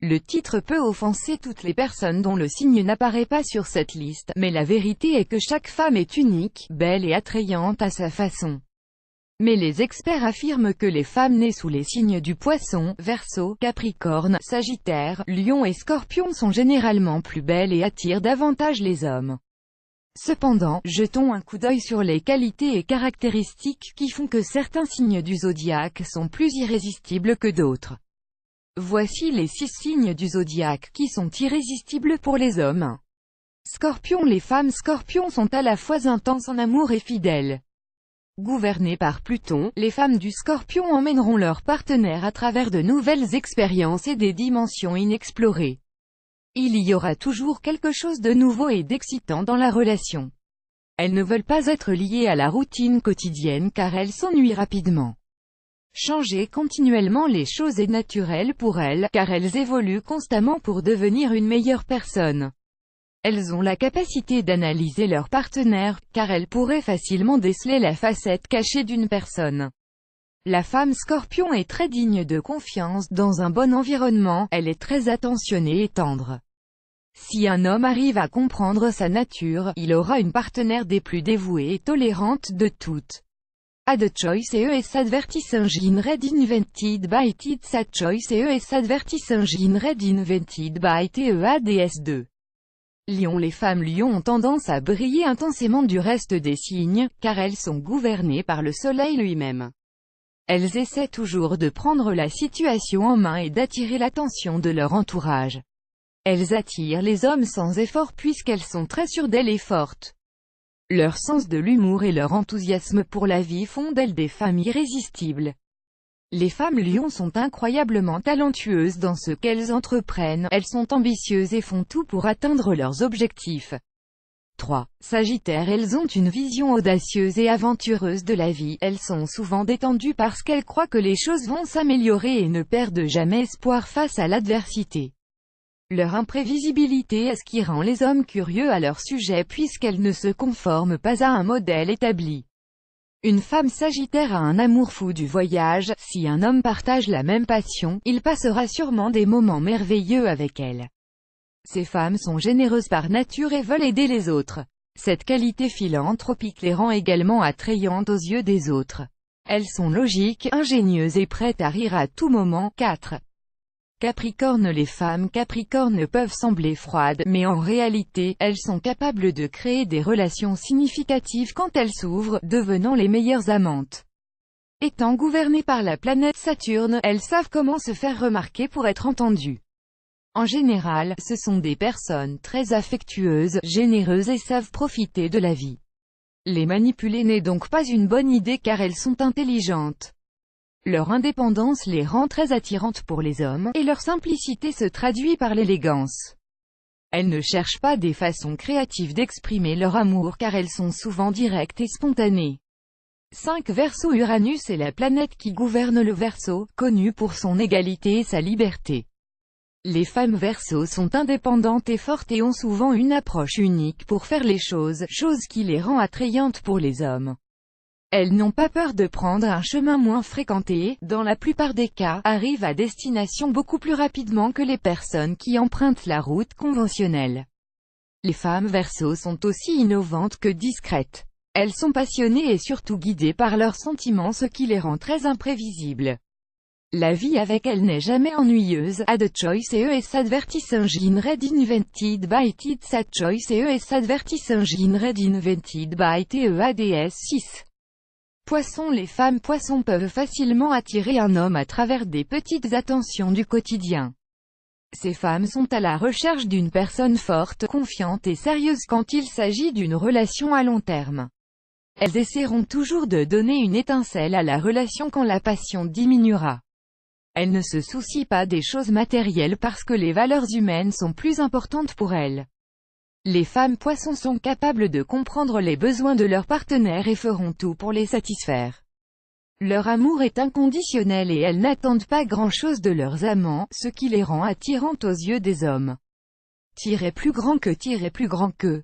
Le titre peut offenser toutes les personnes dont le signe n'apparaît pas sur cette liste, mais la vérité est que chaque femme est unique, belle et attrayante à sa façon. Mais les experts affirment que les femmes nées sous les signes du Poisson, Verseau, Capricorne, Sagittaire, Lion et Scorpion sont généralement plus belles et attirent davantage les hommes. Cependant, jetons un coup d'œil sur les qualités et caractéristiques qui font que certains signes du zodiaque sont plus irrésistibles que d'autres. Voici les 6 signes du zodiaque qui sont irrésistibles pour les hommes. Scorpion. Les femmes Scorpions sont à la fois intenses en amour et fidèles. Gouvernées par Pluton, les femmes du Scorpion emmèneront leur partenaire à travers de nouvelles expériences et des dimensions inexplorées. Il y aura toujours quelque chose de nouveau et d'excitant dans la relation. Elles ne veulent pas être liées à la routine quotidienne car elles s'ennuient rapidement. Changer continuellement les choses est naturel pour elles, car elles évoluent constamment pour devenir une meilleure personne. Elles ont la capacité d'analyser leur partenaire, car elles pourraient facilement déceler la facette cachée d'une personne. La femme Scorpion est très digne de confiance, dans un bon environnement, elle est très attentionnée et tendre. Si un homme arrive à comprendre sa nature, il aura une partenaire des plus dévouées et tolérantes de toutes. Ad choice ES advertising red invented by Tid Sad choice ES advertising red invented by TEADS2. Lion. Les femmes Lion ont tendance à briller intensément du reste des signes, car elles sont gouvernées par le soleil lui-même. Elles essaient toujours de prendre la situation en main et d'attirer l'attention de leur entourage. Elles attirent les hommes sans effort puisqu'elles sont très sûres d'elles et fortes. Leur sens de l'humour et leur enthousiasme pour la vie font d'elles des femmes irrésistibles. Les femmes Lion sont incroyablement talentueuses dans ce qu'elles entreprennent, elles sont ambitieuses et font tout pour atteindre leurs objectifs. 3. Sagittaire. Elles ont une vision audacieuse et aventureuse de la vie, elles sont souvent détendues parce qu'elles croient que les choses vont s'améliorer et ne perdent jamais espoir face à l'adversité. Leur imprévisibilité est ce qui rend les hommes curieux à leur sujet puisqu'elles ne se conforment pas à un modèle établi. Une femme Sagittaire a un amour fou du voyage, si un homme partage la même passion, il passera sûrement des moments merveilleux avec elle. Ces femmes sont généreuses par nature et veulent aider les autres. Cette qualité philanthropique les rend également attrayantes aux yeux des autres. Elles sont logiques, ingénieuses et prêtes à rire à tout moment. 4. Capricorne. Les femmes Capricorne peuvent sembler froides, mais en réalité, elles sont capables de créer des relations significatives quand elles s'ouvrent, devenant les meilleures amantes. Étant gouvernées par la planète Saturne, elles savent comment se faire remarquer pour être entendues. En général, ce sont des personnes très affectueuses, généreuses et savent profiter de la vie. Les manipuler n'est donc pas une bonne idée car elles sont intelligentes. Leur indépendance les rend très attirantes pour les hommes, et leur simplicité se traduit par l'élégance. Elles ne cherchent pas des façons créatives d'exprimer leur amour car elles sont souvent directes et spontanées. 5. Verseau. Uranus est la planète qui gouverne le Verseau, connue pour son égalité et sa liberté. Les femmes Verseau sont indépendantes et fortes et ont souvent une approche unique pour faire les choses, chose qui les rend attrayantes pour les hommes. Elles n'ont pas peur de prendre un chemin moins fréquenté et, dans la plupart des cas, arrivent à destination beaucoup plus rapidement que les personnes qui empruntent la route conventionnelle. Les femmes Verseau sont aussi innovantes que discrètes. Elles sont passionnées et surtout guidées par leurs sentiments, ce qui les rend très imprévisibles. La vie avec elles n'est jamais ennuyeuse. Ad choice ES advertising red invented by Tid Sad choice ES advertising red invented by TEADS 6. Poisson. Les femmes Poissons peuvent facilement attirer un homme à travers des petites attentions du quotidien. Ces femmes sont à la recherche d'une personne forte, confiante et sérieuse quand il s'agit d'une relation à long terme. Elles essaieront toujours de donner une étincelle à la relation quand la passion diminuera. Elles ne se soucient pas des choses matérielles parce que les valeurs humaines sont plus importantes pour elles. Les femmes Poissons sont capables de comprendre les besoins de leur partenaire et feront tout pour les satisfaire. Leur amour est inconditionnel et elles n'attendent pas grand-chose de leurs amants, ce qui les rend attirantes aux yeux des hommes. Plus grand que plus grand que.